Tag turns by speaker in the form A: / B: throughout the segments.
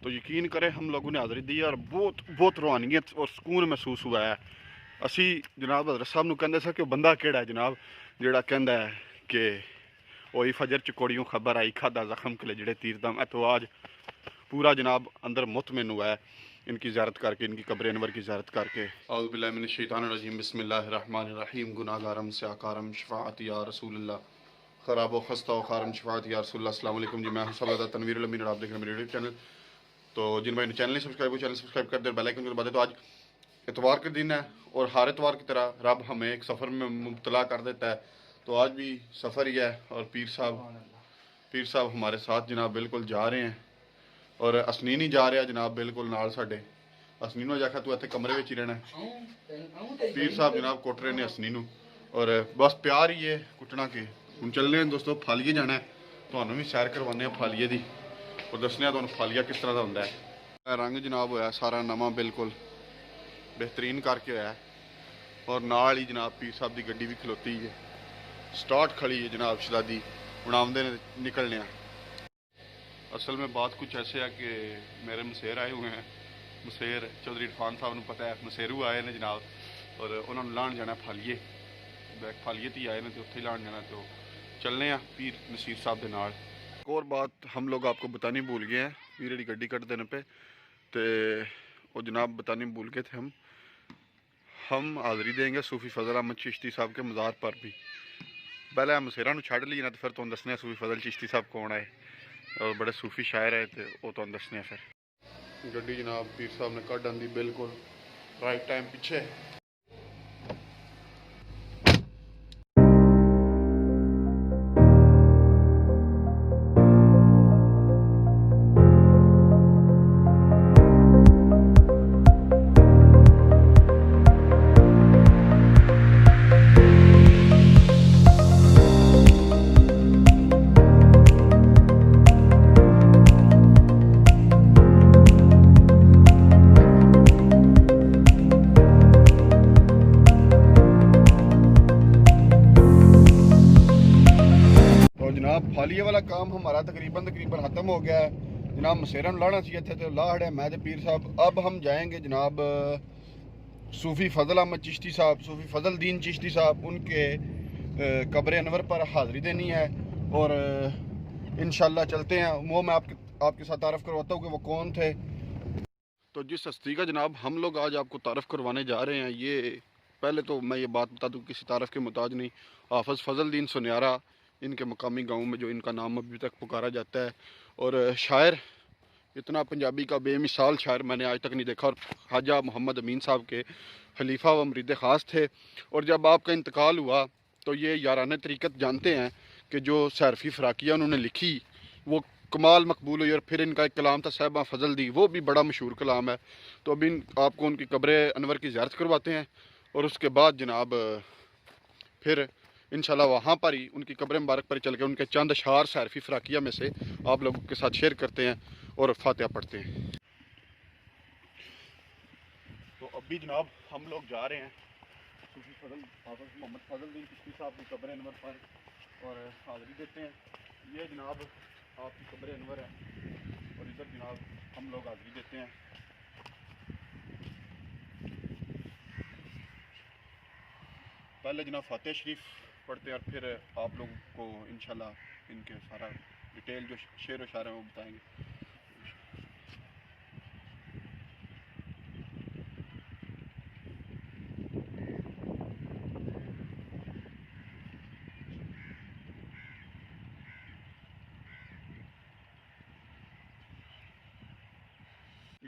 A: تو یقین کریں ہم لوگوں نے حاضری دی اور بہت بہت روحانیت اور سکون محسوس ہوا ہے. اسی جناب حضرت صاحب نو کہندے سا کہ بندہ کیڑا ہے جناب جیڑا کہندا ہے کہ وہی فجر چکوڑیوں خبر آئی کھادا زخم کلے جڑے تیر دم ہے. تو آج پورا جناب اندر مطمئن ہوا ہے ان کی زیارت کر کے, ان کی قبر انور کی زیارت کر کے. اعوذ باللہ من الشیطان الرجیم, بسم اللہ الرحمن الرحیم. گناہ گارم سیاکارم شفاعت یا رسول اللہ, خراب و خستہ و خارم شفاعت یا رسول اللہ. السلام علیکم جی, میں ہوں صاحب تنویر الامین اور آپ دیکھ رہے ہیں میرے یوٹیوب چینل. تو جن بھائی نے چینل نہیں سبسکرائب, وہ چینل سبسکرائب کر دیں, بیل آئکن کو دبا دیں. تو آج اتوار کے دن ہے اور ہر اتوار کی طرح رب ہمیں ایک سفر میں مبتلا کر دیتا ہے. تو آج بھی سفر ہی ہے اور پیر صاحب ہمارے ساتھ جناب بالکل جا رہے ہیں. اور اسنین ہی جا رہا جناب بالکل نال ساڈے. اسنینوں جاکھا تو ایتھے کمرے وچ ہی رہنا ہے. پیر صاحب جناب کٹ رہے نے اسنینوں اور بس پیار ہی ہے کٹنا کے. ہن چلنے ہیں دوستو, پھالیے جانا ہے, تھانوں بھی سیر کروانے ہیں پھالیے دی اور دسنے تھانوں پھالیہ کس طرح دا ہوندا ہے. رنگ جناب ہویا سارا نواں بالکل بہترین کر کے ہویا ہے. اور نال ہی جناب پیر صاحب دی گڈی بھی کھلوتی ہے, سٹارٹ کھڑی ہے جناب شدادی. ہن آمدے نکلنے ہیں. اصل میں بات کچھ ایسے ہے کہ میرے مسیر آئے ہوئے ہیں. مسیر چودھری عرفان صاحب نے پتہ ہے مسیرو آئے ہیں جناب, اور انہوں نے لان جانا پھالیے. پھالیے تی آئے ہیں تو اتنے لان جانا. تو چلنے ہیں پیر نصیر صاحب دے نال. ایک اور بات ہم لوگ آپ کو بتانی بھول گئے ہیں پیر دی گڈی کٹ دینے پہ. تو وہ جناب بتانی بھول گئے تھے, ہم حاضری دیں گے صوفی فضل احمد چشتی صاحب کے مزار پر بھی. پہلے ہم مسیرہ نو چھڑ لیے نا, تو پھر تو دسنے صوفی فضل چشتی صاحب کون آئے اور بڑے صوفی شاعر آئے تھے, وہ تو دسنے ہیں. پھر گڈی جناب پیر صاحب نے کٹ آندی بالکل رائٹ ٹائم پیچھے. جناب پھالیے والا کام ہمارا تقریباً ختم ہو گیا ہے. جناب مسیرہ لانا سی اتنے تو لا ہڑے میں پیر صاحب. اب ہم جائیں گے جناب صوفی فضل احمد چشتی صاحب, صوفی فضل دین چشتی صاحب, ان کے قبر انور پر حاضری دینی ہے. اور انشاءاللہ چلتے ہیں. وہ میں آپ کے ساتھ تعارف کرواتا ہوں کہ وہ کون تھے. تو جس ہستی کا جناب ہم لوگ آج آپ کو تعارف کروانے جا رہے ہیں, یہ پہلے تو میں یہ بات بتا دوں کسی تعارف کے محتاج نہیں. حافظ فضل دین سنیارہ ان کے مقامی گاؤں میں جو ان کا نام ابھی تک پکارا جاتا ہے. اور شاعر اتنا پنجابی کا بے مثال شاعر میں نے آج تک نہیں دیکھا. اور خواجہ محمد امین صاحب کے خلیفہ و مرید خاص تھے. اور جب آپ کا انتقال ہوا تو یہ یارانہ طریقت جانتے ہیں کہ جو سیرفی فراقیہ انہوں نے لکھی وہ کمال مقبول ہوئی. اور پھر ان کا ایک کلام تھا صاحبہ فضل دی, وہ بھی بڑا مشہور کلام ہے. تو ابھی آپ کو ان کی قبر انور کی زیارت کرواتے ہیں, اور اس کے بعد جناب پھر انشاءاللہ وہاں پر ہی ان کی قبر مبارک پر چل کے ان کے چند اشعار سیرفی فراقیہ میں سے آپ لوگوں کے ساتھ شیئر کرتے ہیں اور فاتحہ پڑھتے ہیں. تو ابھی جناب ہم لوگ جا رہے ہیں صوفی فضل حافظ محمد فضل دین چشتی صاحب کی قبر انور پر اور حاضری دیتے ہیں. یہ جناب آپ کی قبر انور ہے اور ادھر جناب ہم لوگ حاضری دیتے ہیں. پہلے جناب فاتح شریف پڑھتے ہیں اور پھر آپ لوگوں کو انشاءاللہ ان کے سارا ڈیٹیل جو شعر و شاعر ہیں وہ بتائیں گے.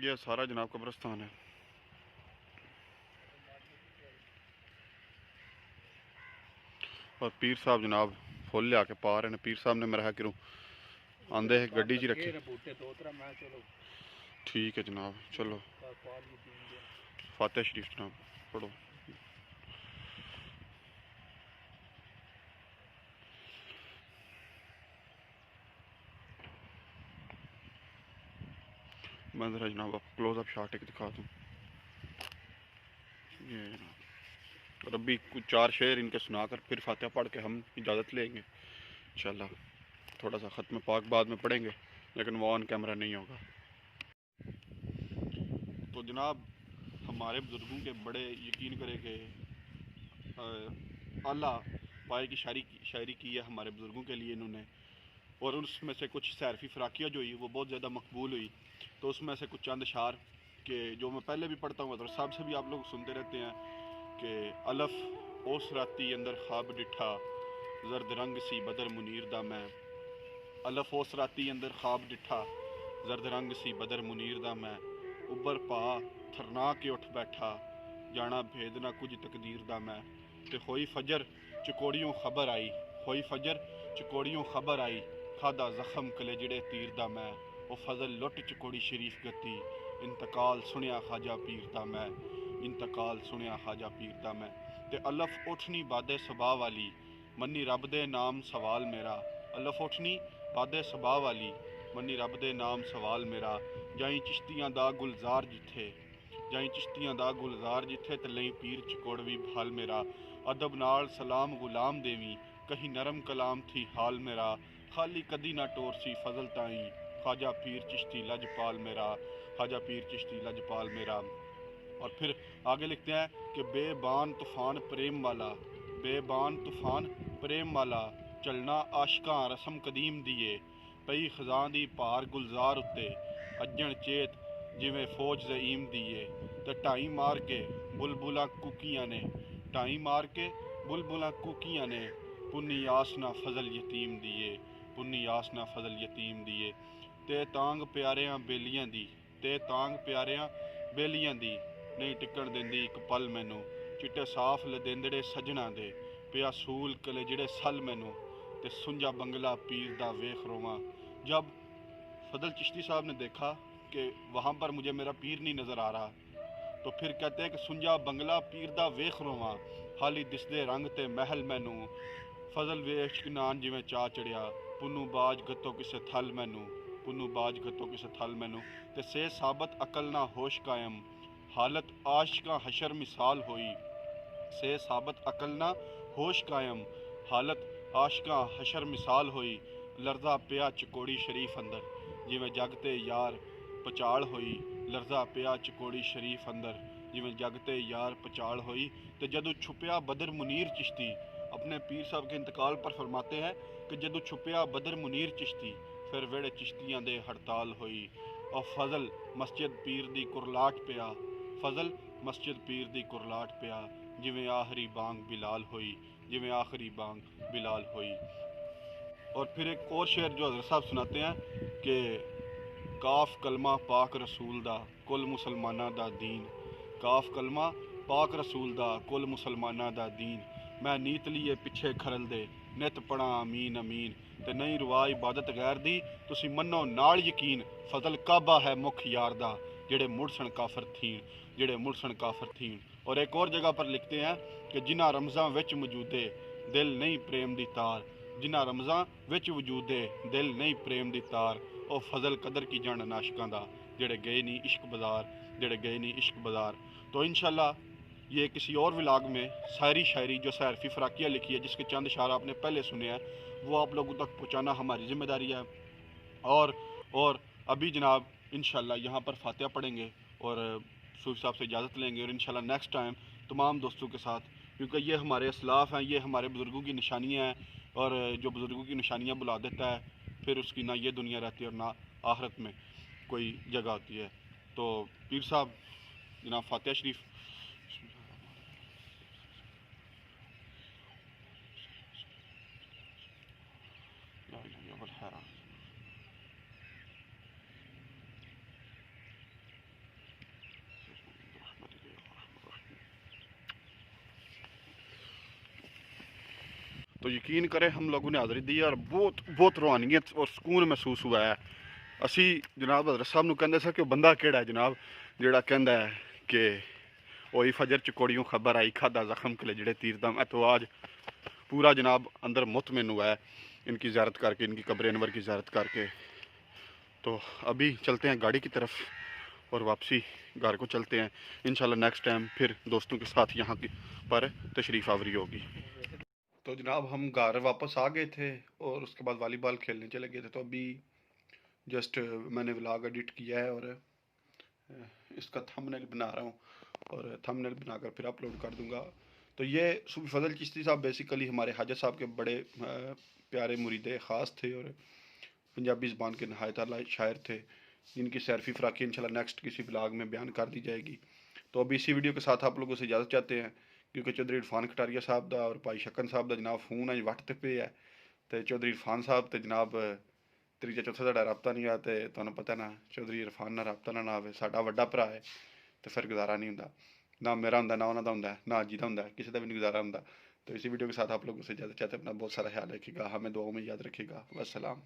A: یہ سارا جناب قبرستان ہے. اور پیر صاحب جناب فل لیا کے پا رہے ہیں. پیر صاحب نے میرا کروں آندے ہے گڈی جی رکھی. ٹھیک ہے جناب, چلو فاتح شریف جناب پڑھو. میں ذرا جناب آپ کلوز اپ شاٹ ایک دکھا دوں. یہ جناب اور ابھی کچھ 4 شعر ان کے سنا کر پھر فاتحہ پڑھ کے ہم اجازت لیں گے انشاءاللہ. تھوڑا سا ختم پاک بعد میں پڑھیں گے لیکن وہ آن کیمرہ نہیں ہوگا. تو جناب ہمارے بزرگوں کے بڑے یقین کرے کہ اعلیٰ پائے کی شاعری کی ہے ہمارے بزرگوں کے لیے انہوں نے، اور اس میں سے کچھ سیرفی فراقیہ جو ہوئی وہ بہت زیادہ مقبول ہوئی. تو اس میں سے کچھ چند اشعار کہ جو میں پہلے بھی پڑھتا ہوں حضرت صاحب سے بھی آپ لوگ سنتے رہتے ہیں کہ الف اوس راتی اندر خواب ڈٹھا زرد رنگ سی بدر منیر دا میں، الف اوس راتی اندر خواب ڈٹھا زرد رنگ سی بدر منیر دا میں، اوبر پا تھرنا کے اٹھ بیٹھا جانا بھیدنا کچھ تقدیر دا میں، تے ہوئی فجر چکوڑیوں خبر آئی، ہوئی فجر چکوڑیوں خبر آئی، کھادا زخم کلے جڑے تیر دا میں، او فضل لٹ چکوڑی شریف گتی، انتقال سنیا خواجہ پیر دا میں، انتقال سنیا خواجہ پیر دا میں. تے الف اٹھنی بادے صبا والی منی رب دے نام سوال میرا، الف اٹھنی بادے صبا والی منی رب دے نام سوال میرا، جائیں چشتیاں دا گلزار جتھے، جائیں چشتیاں دا گلزار جتھے تے لئی پیر چکوڑوی بھال میرا، ادب نال سلام غلام دیویں کہیں نرم کلام تھی حال میرا، خالی کدی نہ ٹور سی فضل تائیں خواجہ پیر چشتی لجپال میرا، خواجہ پیر چشتی لجپال میرا. اور پھر آگے لکھتے ہیں کہ بے بان طوفان پریم والا، بے بان طوفان پریم والا چلنا عاشقاں رسم قدیم دیے، پئی خزاں دی پار گلزار اتے اجن چیت جویں فوج زعیم دیے، تے ٹائی مار کے بلبلاں کوکیاں نے، ٹائی مار کے بلبلاں کوکیاں نے پنی آسنا فضل یتیم دیے، پنی آسنا فضل یتیم دیے، تے تانگ پیاریاں بیلیاں دی، تے تانگ پیاریاں بیلیاں دی نہیں ٹکن دیندی ایک پل مینوں، چٹے صاف لدیندڑے سجنا دے پیا سول کلے جڑے سل مینوں، تے سنجا بنگلہ پیر دا ویخ رواں. جب فضل چشتی صاحب نے دیکھا کہ وہاں پر مجھے میرا پیر نہیں نظر آ رہا تو پھر کہتے ہیں کہ سنجا بنگلہ پیر دا ویخ رواں، حالی دسدے رنگ تے محل مینوں، فضل ویخ نان جویں چا چڑھیا، پنو باج گتو کسے تھل مینوں، پنو باج گتو کسے تھل مینوں، تے سے ثابت عقل نہ ہوش قائم، حالت عاشقاں حشر مثال ہوئی، سے ثابت عقل نہ ہوش قائم، حالت عاشقاں حشر مثال ہوئی، لرزا پیا چکوڑی شریف اندر جویں جگ تے یار پچاڑ ہوئی، لرزا پیا چکوڑی شریف اندر جویں جگ تے یار پچاڑ ہوئی. تے جدو چھپیا بدر منیر چشتی اپنے پیر صاحب کے انتقال پر فرماتے ہیں کہ جدو چھپیا بدر منیر چشتی پھر ویڑے چشتیاں دے ہڑتال ہوئی، اور فضل مسجد پیر دی کرلاٹ پیا، فضل مسجد پیر دی کرلاٹ پیا جویں آخری بانگ بلال ہوئی، جویں آخری بانگ بلال ہوئی. اور پھر ایک اور شعر جو حضرت صاحب سناتے ہیں کہ کاف کلمہ پاک رسول دا کل مسلمانہ دا دین، کاف کلمہ پاک رسول دا کل مسلمانہ دا دین، میں نیت لیے پچھے کھرل دے نت پڑھا امین امین، تے نہیں روا عبادت غیر دی تسی منو نال یقین، فضل کعبہ ہے مکھ یار دا جڑے مڑسن کافر تھین، جڑے مڑسن کافر تھین. اور ایک اور جگہ پر لکھتے ہیں کہ جنہ رمضاں وچ موجودے دل نہیں پریم دی تار، جنہ رمضاں وچ وجودے دل نہیں پریم دی تار، او فضل قدر کی جان عاشقاں دا جڑے گئے نہیں عشق بازار، جڑے گئے نہیں عشق بازار. تو انشاءاللہ یہ کسی اور ولاگ میں ساری شاعری جو سیرفی فراقیہ لکھی ہے جس کے چند اشعار آپ نے پہلے سنے ہیں وہ آپ لوگوں تک پہنچانا ہماری ذمہ داری ہے. اور ابھی جناب انشاءاللہ یہاں پر فاتحہ پڑھیں گے اور صوفی صاحب سے اجازت لیں گے، اور انشاءاللہ نیکسٹ ٹائم تمام دوستوں کے ساتھ، کیونکہ یہ ہمارے اسلاف ہیں، یہ ہمارے بزرگوں کی نشانیاں ہیں، اور جو بزرگوں کی نشانیاں بلا دیتا ہے پھر اس کی نہ یہ دنیا رہتی ہے اور نہ آخرت میں کوئی جگہ ہوتی ہے. تو پیر صاحب جناب فاتحہ شریف. تو یقین کریں ہم لوگوں نے حاضری دی اور بہت بہت روحانیت اور سکون محسوس ہوا ہے. اسی جناب حضرت صاحب نو کہندے سا کہ بندہ کیڑا ہے جناب جیڑا کہندا ہے کہ وہی فجر چکوڑیوں خبر آئی کھادا زخم کلے جڑے تیر دم. تو آج پورا جناب اندر مطمئن ہوا ہے ان کی زیارت کر کے، ان کی قبر انور کی زیارت کر کے. تو ابھی چلتے ہیں گاڑی کی طرف اور واپسی گھر کو چلتے ہیں انشاءاللہ نیکسٹ ٹائم پھر دوستوں کے ساتھ یہاں کی پر تشریف آوری ہوگی. تو جناب ہم گھر واپس آ گئے تھے اور اس کے بعد والی بال کھیلنے چلے گئے تھے. تو ابھی جسٹ میں نے ولاگ ایڈٹ کیا ہے اور اس کا تھمبنیل بنا رہا ہوں اور تھمبنیل بنا کر پھر اپلوڈ کر دوں گا. تو یہ صوفی فضل چشتی صاحب بیسیکلی ہمارے حاجت صاحب کے بڑے پیارے مرید خاص تھے اور پنجابی زبان کے نہایت اعلیٰ شاعر تھے جن کی سیرفی فراقی انشاءاللہ نیکسٹ کسی بلاگ میں بیان کر دی جائے گی. تو ابھی اسی ویڈیو کے ساتھ آپ لوگوں سے اجازت چاہتے ہیں کیونکہ چودھری عرفان کٹاریا صاحب دا اور بھائی شکن صاحب دا جناب فون ہے وٹ پہ ہے. تو چودھری عرفان صاحب تو جناب تیجا چوتھا ساڈا رابطہ نہیں آ. تو تمہیں پتہ نا چودھری عرفان نہ رابطہ نہ آئے ساڈا وڈا بھرا ہے تو پھر گزارا نہیں ہوں. نہ میرا ہوں نہ انہوں کا ہوں نہ اجی کا ہوں کسی کا بھی نہیں گزارا ہوں. تو اسی ویڈیو کے ساتھ آپ لوگوں سے اجازت چاہتے ہیں. اپنا بہت سارا خیال رکھے گا ہمیں دعاؤں میں یاد رکھے گا. والسلام.